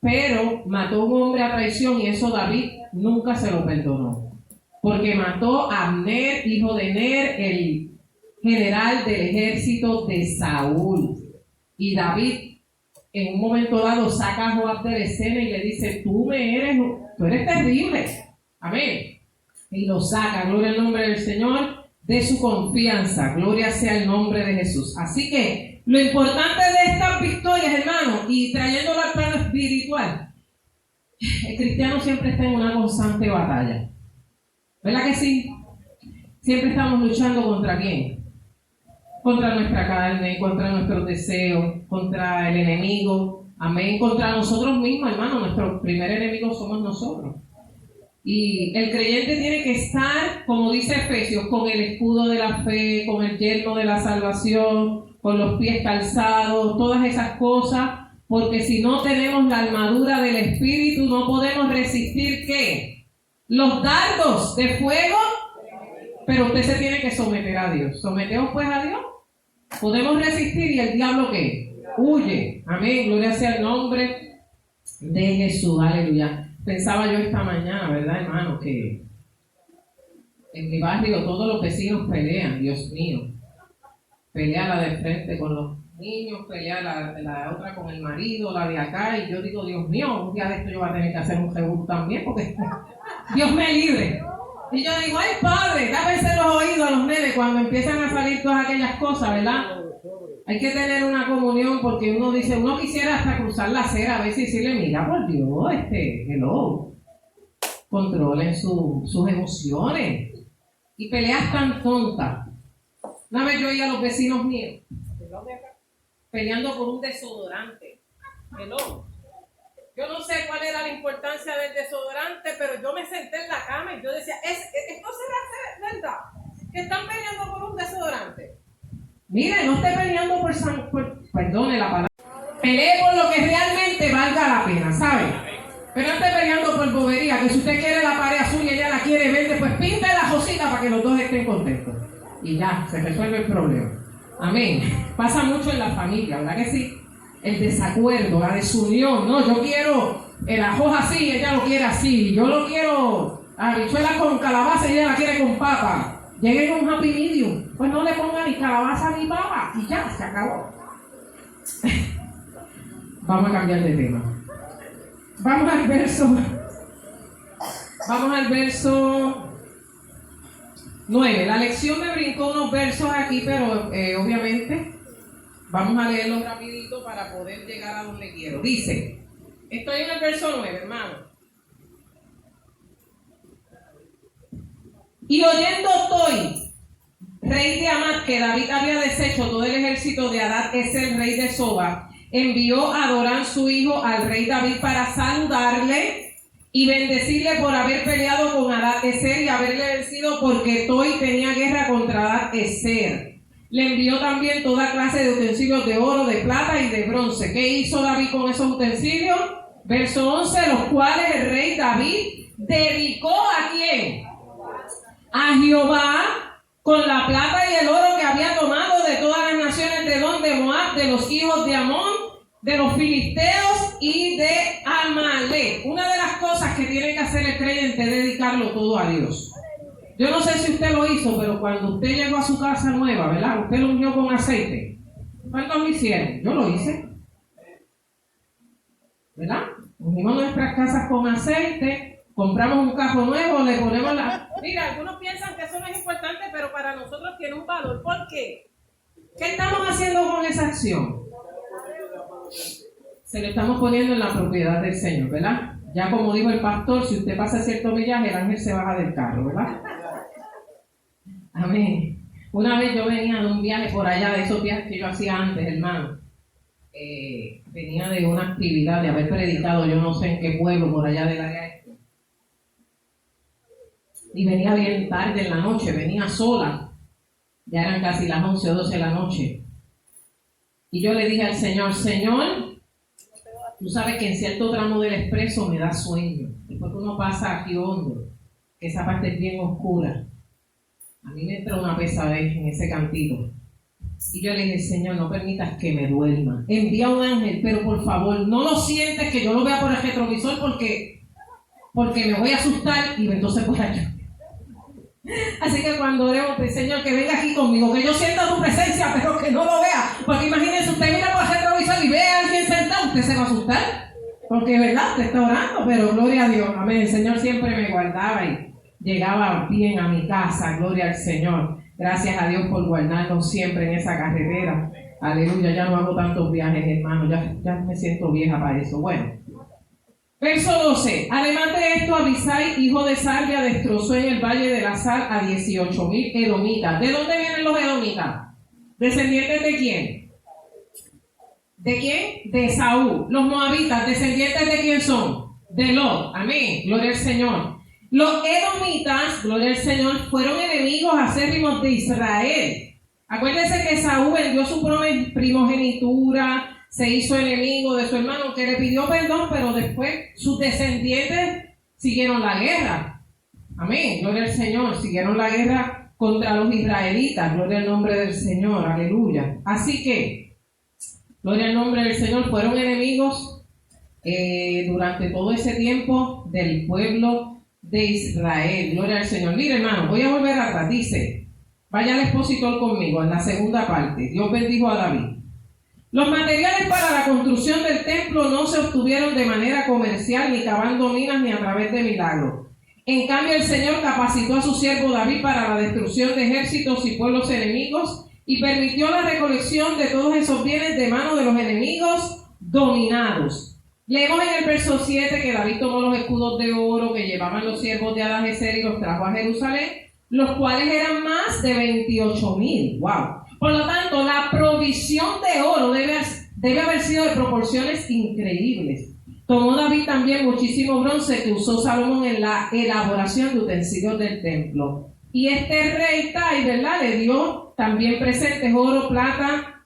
Pero mató a un hombre a traición y eso David nunca se lo perdonó. Porque mató a Abner, hijo de Ner, el general del ejército de Saúl. Y David en un momento dado saca a Joab de la escena y le dice, tú eres terrible. Amén. Y lo saca, gloria al nombre del Señor, de su confianza. Gloria sea el nombre de Jesús. Así que lo importante de estas victorias, hermanos, y trayéndolo al plano espiritual, el cristiano siempre está en una constante batalla. ¿Verdad que sí? Siempre estamos luchando ¿contra quién? Contra nuestra carne, contra nuestros deseos, contra el enemigo, amén, contra nosotros mismos, hermano. Nuestro primer enemigo somos nosotros. Y el creyente tiene que estar, como dice Efesios, con el escudo de la fe, con el yelmo de la salvación, con los pies calzados, todas esas cosas, porque si no tenemos la armadura del Espíritu, no podemos resistir, ¿qué? Los dardos de fuego. Pero usted se tiene que someter a Dios. Someteos pues a Dios. Podemos resistir y el diablo ¿qué? Huye. Amén. Gloria sea el nombre de Jesús. Aleluya. Pensaba yo esta mañana, ¿verdad, hermano? Que en mi barrio todos los vecinos pelean. Dios mío. Pelea la de frente con los niños, pelea la otra con el marido, la de acá. Y yo digo, Dios mío, un día de esto yo voy a tener que hacer un rebuto también porque Dios me libre. Y yo digo, ay padre, tápense los oídos a los nenes cuando empiezan a salir todas aquellas cosas, ¿verdad? Hay que tener una comunión porque uno dice, uno quisiera hasta cruzar la acera a veces y decirle, mira por Dios, hello, controlen sus emociones y peleas tan tontas. Una vez yo oí a los vecinos míos peleando por un desodorante, hello. Yo no sé cuál era la importancia del desodorante, pero yo me senté en la cama y yo decía, ¿esto será verdad? ¿Que están peleando por un desodorante? Mire, no esté peleando perdone la palabra. Pelee por lo que realmente valga la pena, ¿sabe? Pero no esté peleando por bobería, que si usted quiere la pared azul y ella la quiere verde, pues pinte la cosita para que los dos estén contentos. Y ya, se resuelve el problema. Amén. Pasa mucho en la familia, ¿verdad que sí? El desacuerdo, la desunión. No, yo quiero el ajo así, ella lo quiere así. Yo lo quiero habichuela con calabaza y ella la quiere con papa. Lleguen a un happy medium. Pues no le pongan ni calabaza ni papa y ya, se acabó. Vamos a cambiar de tema. Vamos al verso 9. La lección me brincó unos versos aquí, pero obviamente vamos a leerlo rapidito para poder llegar a donde quiero. Dice, estoy en el verso 9, hermano. Y oyendo Toi, rey de Amat, que David había deshecho todo el ejército de Hadad, es el rey de Soba, envió a Adorán su hijo al rey David para saludarle y bendecirle por haber peleado con Hadad-Ezer y haberle vencido, porque Toi tenía guerra contra Hadad-Ezer. Le envió también toda clase de utensilios de oro, de plata y de bronce. ¿Qué hizo David con esos utensilios? Verso 11, los cuales el rey David dedicó ¿a quién? A Jehová, con la plata y el oro que había tomado de todas las naciones de Edom, de Moab, de los hijos de Amón, de los filisteos y de Amalek. Una de las cosas que tiene que hacer el creyente es dedicarlo todo a Dios. Yo no sé si usted lo hizo, pero cuando usted llegó a su casa nueva, ¿verdad? Usted lo unió con aceite. ¿Cuántos lo hicieron? Yo lo hice. ¿Verdad? Unimos nuestras casas con aceite, compramos un cajo nuevo, le ponemos la... Mira, algunos piensan que eso no es importante, pero para nosotros tiene un valor. ¿Por qué? ¿Qué estamos haciendo con esa acción? Se lo estamos poniendo en la propiedad del Señor, ¿verdad? Ya como dijo el pastor, si usted pasa cierto millaje, el ángel se baja del carro, ¿verdad? Amén. Una vez yo venía de un viaje por allá, de esos viajes que yo hacía antes, hermano. Venía de una actividad de haber predicado, yo no sé en qué pueblo, por allá del área este. Y venía bien tarde en la noche, venía sola. Ya eran casi las 11 o 12 de la noche. Y yo le dije al Señor, Señor, tú sabes que en cierto tramo del expreso me da sueño. Después que uno pasa aquí hondo, que esa parte es bien oscura. A mí me entra una pesadez en ese cantito. Y yo le dije, Señor, no permitas que me duerma. Envía un ángel, pero por favor, no lo sientes que yo lo vea por el retrovisor porque me voy a asustar y entonces por allá. Así que cuando oremos, pues, Señor, que venga aquí conmigo, que yo sienta tu presencia, pero que no lo vea. Porque imagínense, usted mira por el retrovisor y ve a alguien sentado, usted se va a asustar. Porque es verdad, usted está orando, pero gloria a Dios. Amén. El Señor siempre me guardaba y llegaba bien a mi casa, gloria al Señor. Gracias a Dios por guardarnos siempre en esa carretera. Aleluya, ya no hago tantos viajes, hermano, ya me siento vieja para eso. Bueno, verso 12. Además de esto, Abisai, hijo de Sarvia, destrozó en el valle de la sal a 18,000 edomitas. ¿De dónde vienen los edomitas? ¿Descendientes de quién? ¿De quién? De Esaú. Los moabitas, ¿descendientes de quién son? De Lot. Amén, gloria al Señor. Los edomitas, gloria al Señor, fueron enemigos acérrimos de Israel. Acuérdense que Esaú vendió su primogenitura, se hizo enemigo de su hermano, que le pidió perdón, pero después sus descendientes siguieron la guerra. Amén, gloria al Señor, siguieron la guerra contra los israelitas, gloria al nombre del Señor, aleluya. Así que, gloria al nombre del Señor, fueron enemigos durante todo ese tiempo del pueblo de Israel, gloria al Señor. Mire, hermano, voy a volver atrás, dice, vaya al expositor conmigo en la segunda parte. Dios bendijo a David. Los materiales para la construcción del templo no se obtuvieron de manera comercial, ni cavando minas, ni a través de milagros. En cambio, el Señor capacitó a su siervo David para la destrucción de ejércitos y pueblos enemigos y permitió la recolección de todos esos bienes de mano de los enemigos dominados. Leemos en el verso 7 que David tomó los escudos de oro que llevaban los siervos de Adajezer y los trajo a Jerusalén, los cuales eran más de 28,000. ¡Wow! Por lo tanto, la provisión de oro debe haber sido de proporciones increíbles. Tomó David también muchísimo bronce que usó Salomón en la elaboración de utensilios del templo. Y este rey Tai, ¿verdad?, le dio también presentes oro, plata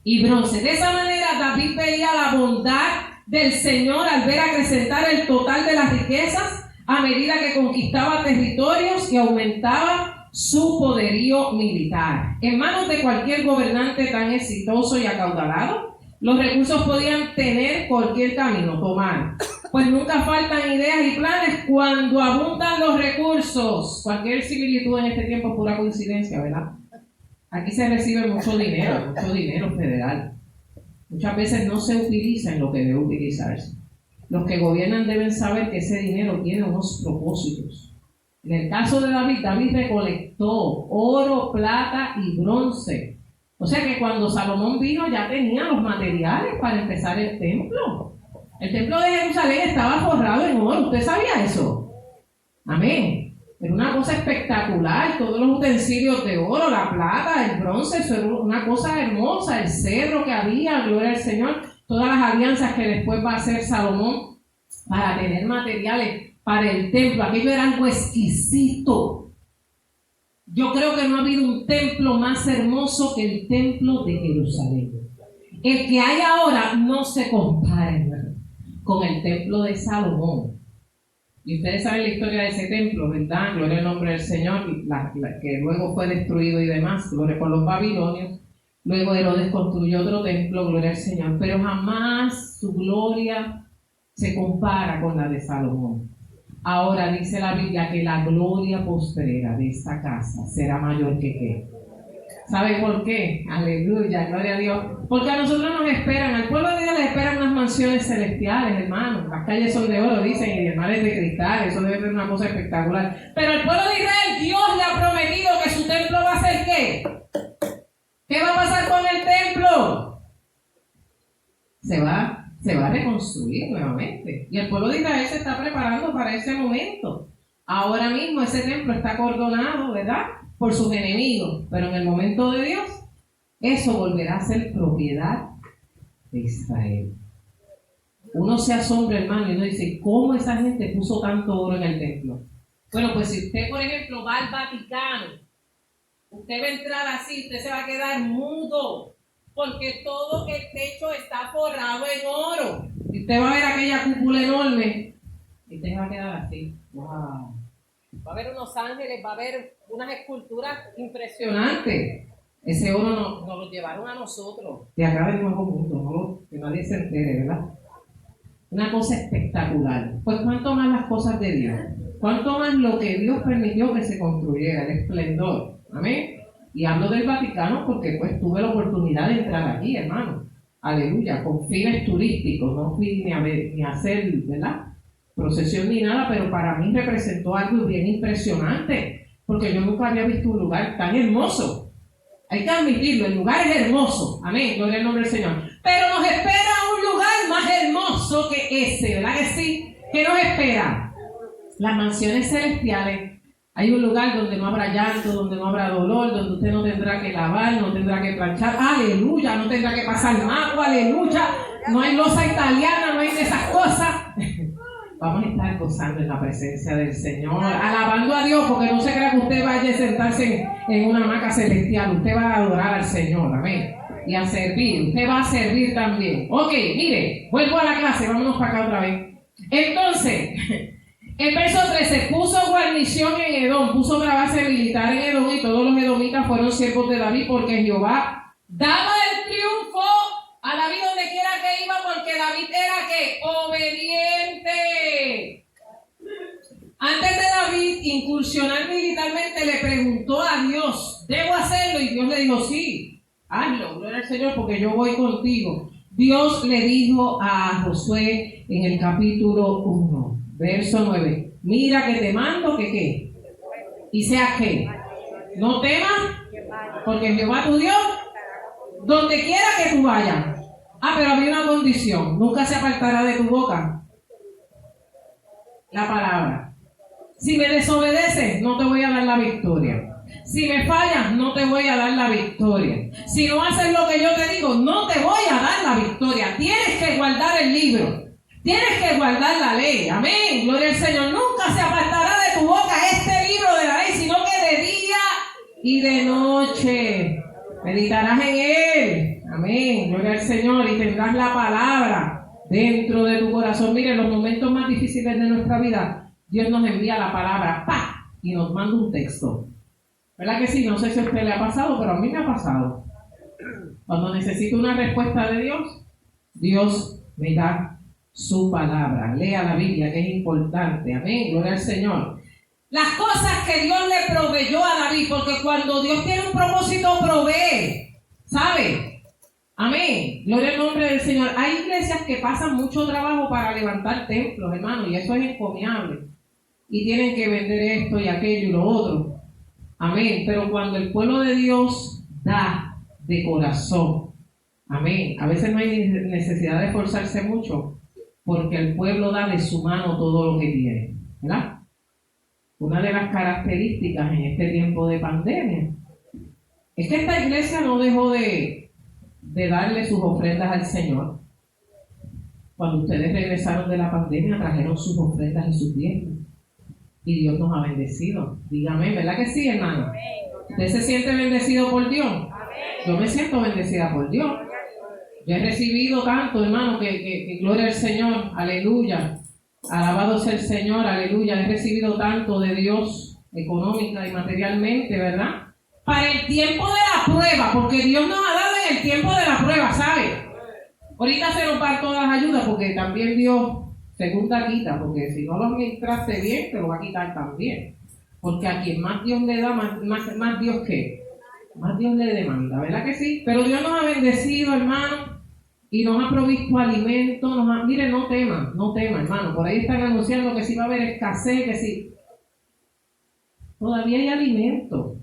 y bronce. De esa manera, David veía la bondad del Señor al ver acrecentar el total de las riquezas a medida que conquistaba territorios y aumentaba su poderío militar. En manos de cualquier gobernante tan exitoso y acaudalado, los recursos podían tener cualquier camino, tomar. Pues nunca faltan ideas y planes cuando abundan los recursos. Cualquier similitud en este tiempo es pura coincidencia, ¿verdad? Aquí se recibe mucho dinero federal. Muchas veces no se utiliza en lo que debe utilizarse. Los que gobiernan deben saber que ese dinero tiene unos propósitos. En el caso de David, David recolectó oro, plata y bronce. O sea que cuando Salomón vino ya tenía los materiales para empezar el templo. El templo de Jerusalén estaba forrado en oro. ¿Usted sabía eso? Amén. Era una cosa espectacular, todos los utensilios de oro, la plata, el bronce, eso era una cosa hermosa, el cedro que había, gloria al Señor, todas las alianzas que después va a hacer Salomón para tener materiales para el templo. Aquello era algo exquisito. Yo creo que no ha habido un templo más hermoso que el templo de Jerusalén. El que hay ahora no se compara, hermano, con el templo de Salomón. Y ustedes saben la historia de ese templo, ¿verdad? Gloria al nombre del Señor, que luego fue destruido y demás, gloria por los babilonios. Luego Herodes construyó otro templo, gloria al Señor, pero jamás su gloria se compara con la de Salomón. Ahora dice la Biblia que la gloria postrera de esta casa será mayor que ¿qué? ¿Sabe por qué? Aleluya, gloria a Dios. Porque a nosotros nos esperan, al pueblo de Dios les esperan unas mansiones celestiales, hermanos. Las calles son de oro, dicen, y de mares de cristal. Eso debe ser una cosa espectacular. Pero el pueblo de Israel, Dios le ha prometido que su templo va a ser ¿qué? ¿Qué va a pasar con el templo? se va a reconstruir nuevamente. Y el pueblo de Israel se está preparando para ese momento. Ahora mismo ese templo está acordonado, ¿verdad?, por sus enemigos, pero en el momento de Dios, eso volverá a ser propiedad de Israel. Uno se asombra, hermano, y uno dice, ¿cómo esa gente puso tanto oro en el templo? Bueno, pues si usted, por ejemplo, va al Vaticano, usted va a entrar así, usted se va a quedar mudo, porque todo el techo está forrado en oro. Y usted va a ver aquella cúpula enorme, y usted va a quedar así. ¡Wow! Va a haber unos ángeles, va a haber unas esculturas impresionantes. Ese oro nos lo llevaron a nosotros, de acá del Nuevo Mundo, ¿no? Que nadie se entere, ¿verdad? Una cosa espectacular. Pues cuánto más las cosas de Dios, cuánto más lo que Dios permitió que se construyera, el esplendor. Amén. Y hablo del Vaticano porque pues tuve la oportunidad de entrar aquí, hermano. Aleluya, con fines turísticos, no fui ni a hacer, ¿verdad?, procesión ni nada, pero para mí representó algo bien impresionante, porque yo nunca había visto un lugar tan hermoso. Hay que admitirlo, el lugar es hermoso, amén, gloria al nombre del Señor, pero nos espera un lugar más hermoso que ese, ¿verdad que sí? ¿Qué nos espera? Las mansiones celestiales. Hay un lugar donde no habrá llanto, donde no habrá dolor, donde usted no tendrá que lavar, no tendrá que planchar, aleluya, no tendrá que pasar agua, aleluya, no hay loza italiana, no hay de esas cosas. Vamos a estar gozando en la presencia del Señor, alabando a Dios, porque no se crea que usted vaya a sentarse en una hamaca celestial. Usted va a adorar al Señor, amén, y a servir. Usted va a servir también. Ok, mire, vuelvo a la clase, vámonos para acá otra vez. Entonces, en verso 13, puso guarnición en Edom, puso una base militar en Edom, y todos los edomitas fueron siervos de David, porque Jehová daba el triunfo a David donde quiera que iba, porque David era ¿qué? Obediente. Antes de David incursionar militarmente, le preguntó a Dios, ¿debo hacerlo? Y Dios le dijo, sí, hazlo, gloria al Señor, porque yo voy contigo. Dios le dijo a Josué en el capítulo 1, verso 9, mira que te mando que ¿qué? Y sea ¿qué? No temas, porque Jehová tu Dios, donde quiera que tú vayas. Pero había una condición, nunca se apartará de tu boca la palabra. Si me desobedeces, no te voy a dar la victoria. Si me fallas, no te voy a dar la victoria. Si no haces lo que yo te digo, no te voy a dar la victoria. Tienes que guardar el libro. Tienes que guardar la ley. Amén. Gloria al Señor. Nunca se apartará de tu boca este libro de la ley, sino que de día y de noche meditarás en él. Amén. Gloria al Señor. Y tendrás la palabra dentro de tu corazón. Mire, en los momentos más difíciles de nuestra vida, Dios nos envía la palabra, ¡pah!, y nos manda un texto. ¿Verdad que sí? No sé si a usted le ha pasado, pero a mí me ha pasado. Cuando necesito una respuesta de Dios, Dios me da su palabra. Lea la Biblia, que es importante. Amén. Gloria al Señor. Las cosas que Dios le proveyó a David, porque cuando Dios tiene un propósito, provee. ¿Sabe? Amén. Gloria al nombre del Señor. Hay iglesias que pasan mucho trabajo para levantar templos, hermano, y eso es encomiable. Y tienen que vender esto y aquello y lo otro. Amén. Pero cuando el pueblo de Dios da de corazón, amén. A veces no hay necesidad de esforzarse mucho, porque el pueblo da de su mano todo lo que tiene, ¿verdad? Una de las características en este tiempo de pandemia es que esta iglesia no dejó de darle sus ofrendas al Señor. Cuando ustedes regresaron de la pandemia, trajeron sus ofrendas y sus diezmos. Y Dios nos ha bendecido. Dígame, ¿verdad que sí, hermano? ¿Usted se siente bendecido por Dios? Yo me siento bendecida por Dios. Yo he recibido tanto, hermano, que gloria al Señor, aleluya. Alabado sea el Señor, aleluya. He recibido tanto de Dios, económica y materialmente, ¿verdad? Para el tiempo de la prueba, porque Dios nos ha dado en el tiempo de la prueba, ¿sabe? Ahorita se nos van todas las ayudas, porque también Dios segunda quita, porque si no lo administraste bien, te lo va a quitar también. Porque a quien más Dios le da, más Dios ¿qué? Más Dios le demanda, ¿verdad que sí? Pero Dios nos ha bendecido, hermano, y nos ha provisto alimento. Mire, no tema, hermano. Por ahí están anunciando que sí va a haber escasez, que sí. Todavía hay alimento.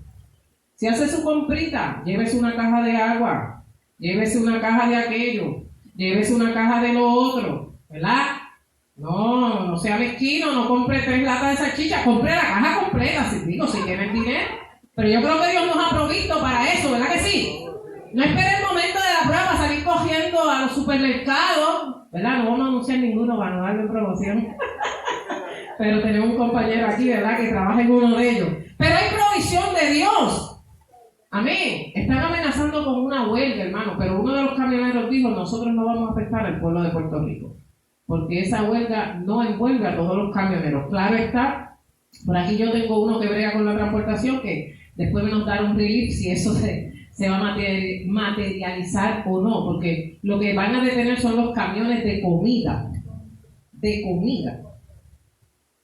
Si hace su comprita, llévese una caja de agua, llévese una caja de aquello. llévese una caja de lo otro, ¿verdad? No sea mezquino, no compre 3 latas de salchicha, compre la caja completa, si tiene dinero. Pero yo creo que Dios nos ha provisto para eso, ¿verdad que sí? No espere el momento de la prueba para salir cogiendo a los supermercados, ¿verdad? No vamos a anunciar ninguno para no darle promoción. Pero tenemos un compañero aquí, ¿verdad?, que trabaja en uno de ellos. Pero hay provisión de Dios. Amén. Están amenazando con una huelga, hermano, pero uno de los camioneros dijo, nosotros no vamos a afectar al pueblo de Puerto Rico, porque esa huelga no envuelve a todos los camioneros. Claro está, por aquí yo tengo uno que brega con la transportación, que después me nos dará un relief si eso se va a materializar o no, porque lo que van a detener son los camiones de comida.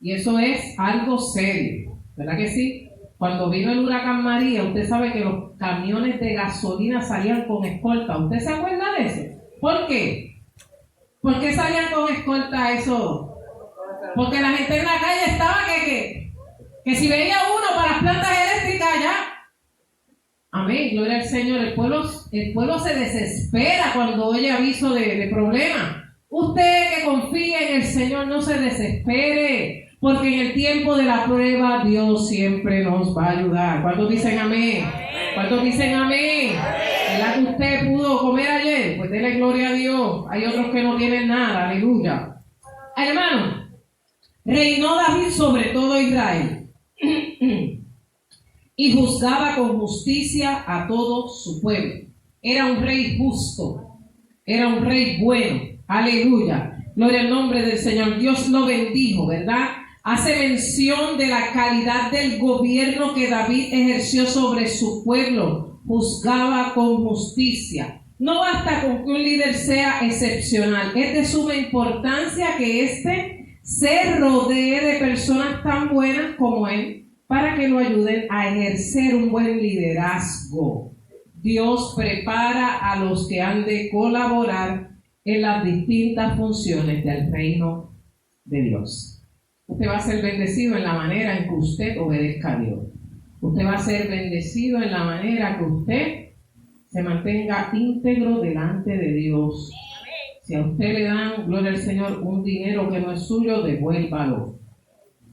Y eso es algo serio, ¿verdad que sí? Cuando vino el huracán María, usted sabe que los camiones de gasolina salían con escolta. ¿Usted se acuerda de eso? ¿Por qué? ¿Por qué salían con escolta eso? Porque la gente en la calle estaba que si veía uno para las plantas eléctricas ya. Amén, gloria al Señor. El pueblo se desespera cuando oye aviso de problemas. Usted que confía en el Señor, no se desespere. Porque en el tiempo de la prueba Dios siempre nos va a ayudar. ¿Cuántos dicen amén? ¿Cuántos dicen amén? ¿Verdad que usted pudo comer ayer? Pues dele gloria a Dios. Hay otros que no tienen nada. Aleluya. Hermano, reinó David sobre todo Israel y juzgaba con justicia a todo su pueblo. Era un rey justo. Era un rey bueno. Aleluya. Gloria al nombre del Señor. Dios lo bendijo, ¿verdad? Hace mención de la calidad del gobierno que David ejerció sobre su pueblo. Juzgaba con justicia. No basta con que un líder sea excepcional. Es de suma importancia que éste se rodee de personas tan buenas como él para que lo ayuden a ejercer un buen liderazgo. Dios prepara a los que han de colaborar en las distintas funciones del reino de Dios. Usted va a ser bendecido en la manera en que usted obedezca a Dios. Usted va a ser bendecido en la manera que usted se mantenga íntegro delante de Dios. Si a usted le dan, gloria al Señor, un dinero que no es suyo, devuélvalo.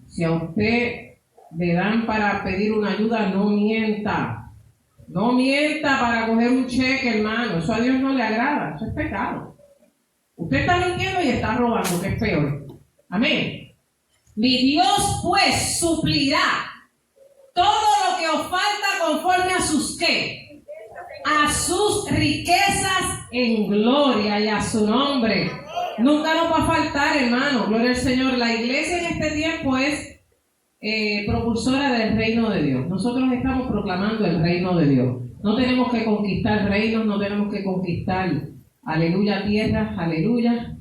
Si a usted le dan para pedir una ayuda, no mienta. No mienta para coger un cheque, hermano. Eso a Dios no le agrada. Eso es pecado. Usted está mintiendo y está robando, que es peor. Amén. Mi Dios pues suplirá todo lo que os falta conforme a sus ¿qué? A sus riquezas en gloria y a su nombre. Nunca nos va a faltar, hermano. Gloria al Señor. La iglesia en este tiempo es propulsora del reino de Dios. Nosotros estamos proclamando el reino de Dios. No tenemos que conquistar reinos, no tenemos que conquistar, aleluya, tierras, aleluya.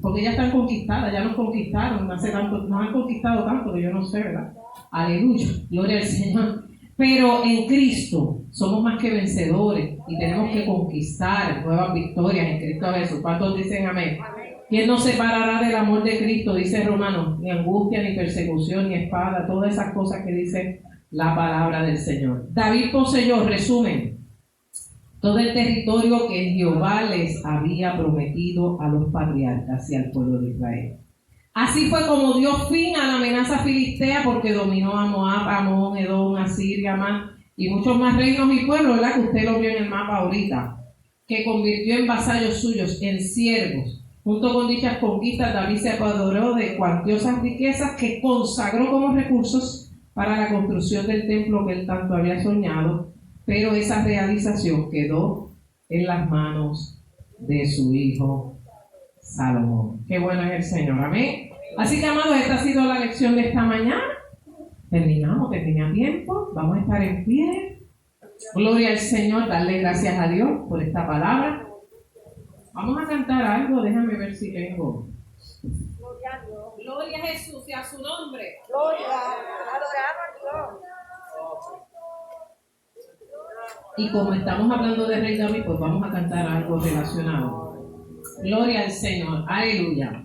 Porque ya están conquistadas, ya nos conquistaron, hace tanto, nos han conquistado tanto que yo no sé, ¿verdad? Aleluya, gloria al Señor. Pero en Cristo somos más que vencedores y tenemos que conquistar nuevas victorias en Cristo Jesús. ¿Cuántos dicen amén? ¿Quién nos separará del amor de Cristo? Dice Romanos, ni angustia, ni persecución, ni espada, todas esas cosas que dice la palabra del Señor. David poseyó, resumen, todo el territorio que Jehová les había prometido a los patriarcas y al pueblo de Israel. Así fue como dio fin a la amenaza filistea, porque dominó a Moab, a Amón, Edom, a Siria, Amán y muchos más reinos y pueblos, ¿verdad? Que usted lo vio en el mapa ahorita, que convirtió en vasallos suyos, en siervos. Junto con dichas conquistas, David se apoderó de cuantiosas riquezas que consagró como recursos para la construcción del templo que él tanto había soñado. Pero esa realización quedó en las manos de su hijo Salomón. Qué bueno es el Señor, amén. Así que, amados, esta ha sido la lección de esta mañana. Terminamos, termina tiempo. Vamos a estar en pie. Gloria al Señor, darle gracias a Dios por esta palabra. Vamos a cantar algo, déjame ver si tengo. Gloria a Jesús y a su nombre. Gloria, adoramos a Dios. Y como estamos hablando de Rey David, pues vamos a cantar algo relacionado. Gloria al Señor, aleluya.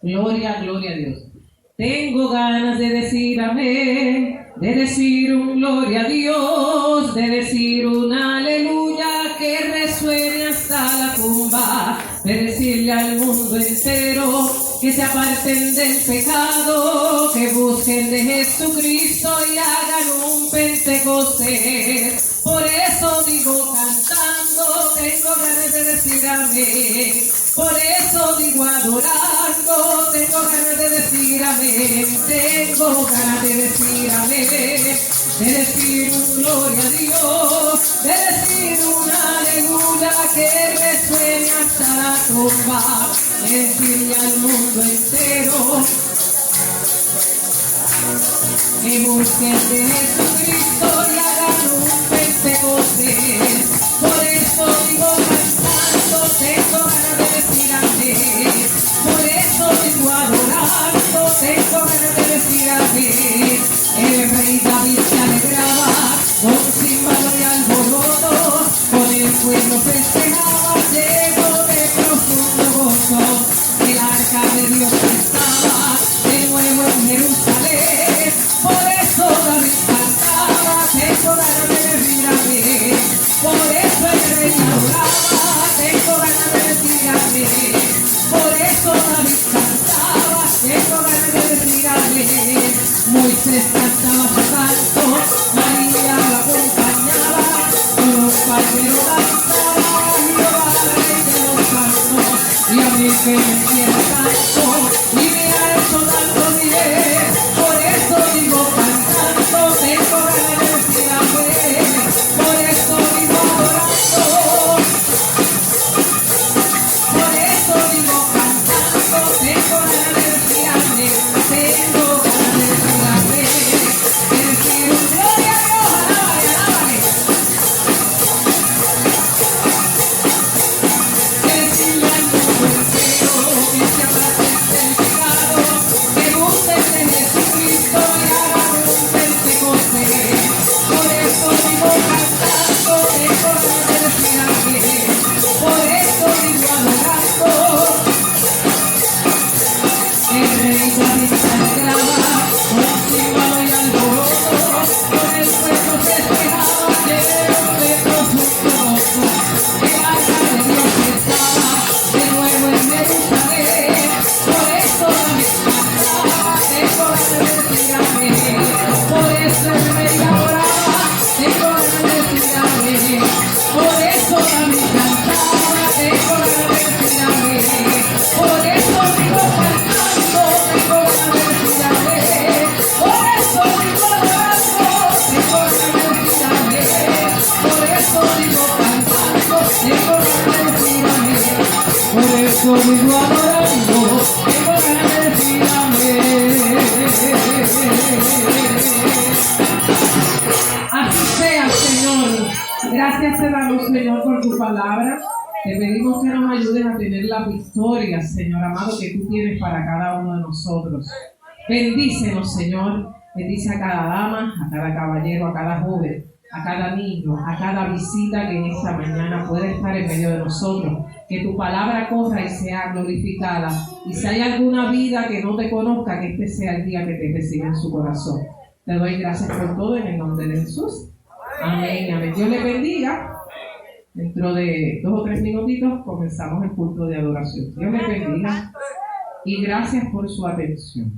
Gloria, gloria a Dios. Tengo ganas de decir amén, de decir un gloria a Dios, de decir un aleluya que resuene hasta la tumba. que se aparten del pecado, que busquen de Jesucristo y hagan un Pentecostés. Por eso digo cantando, tengo ganas de decir amén. Por eso digo adorando, tengo ganas de decir amén. Tengo ganas de decir amén. De decir un gloria a Dios, de decir un aleluya que resuene hasta la tumba, de decirle al mundo entero que busquen de Jesucristo y hagan un Pentecostés. Por eso digo cantando, tengo ganas de decir amén. Por eso digo adorando, tengo ganas de decir amén. El rey David se alegraba con címbalo y alboroto, con el pueblo festejaba lleno de profundo gozo. El arca de Dios estaba de nuevo en Jerusalén. Por eso David cantaba, tengo ganas de decir amén. Por eso el rey adoraba, tengo ganas de decir amén. Por eso David cantaba, tengo ganas de decir amén. Moisés cantaba su canto, María lo acompañaba, con los parteros danzaban, Jehová rey de los santos. Y a mí que me quiera tanto, y me ha hecho tanto bien. Por eso digo cantando, tengo ganas de decir amén. Por eso digo adorando, por eso digo cantando, tengo ganas de decir amén. Tengo ganas de decir amén. De decir un gloria a Dios, alábale, alábale. De decirle al mundo entero que se aparten del pecado, que busquen de Jesucristo y hagan un Pentecostés. Por eso digo cantando, tengo ganas de decir amén. Por eso digo adorando, el rey David se alegraba con címbalo y alboroto, con el pueblo festejaba lleno de profundo gozo. El arca de Dios estaba de nuevo en Jerusalén. Por eso David cantaba, tengo ganas de decir amén. Por eso el rey adoraba, tengo ganas de decir amén. Por eso David cantaba, tengo ganas de decir amén. Por eso digo cantando, tengo ganas de decir amén. Por eso digo adorando, tengo ganas de decir amén. Por eso digo cantando, tengo ganas de decir amén. Por eso digo adorando, tengo ganas de decir amén. Así sea, Señor. Gracias te damos, Señor, por tu palabra. Te pedimos que nos ayudes a tener la victoria, Señor amado, que tú tienes para cada uno de nosotros. Bendícenos, Señor. Bendice a cada dama, a cada caballero, a cada joven, a cada niño, a cada visita que en esta mañana puede estar en medio de nosotros. Que tu palabra corra y sea glorificada. Y si hay alguna vida que no te conozca, que este sea el día que te reciba en su corazón. Te doy gracias por todo en el nombre de Jesús. Amén, amén. Dios le bendiga. Dentro de 2 o 3 minutitos comenzamos el culto de adoración. Dios les bendiga y gracias por su atención.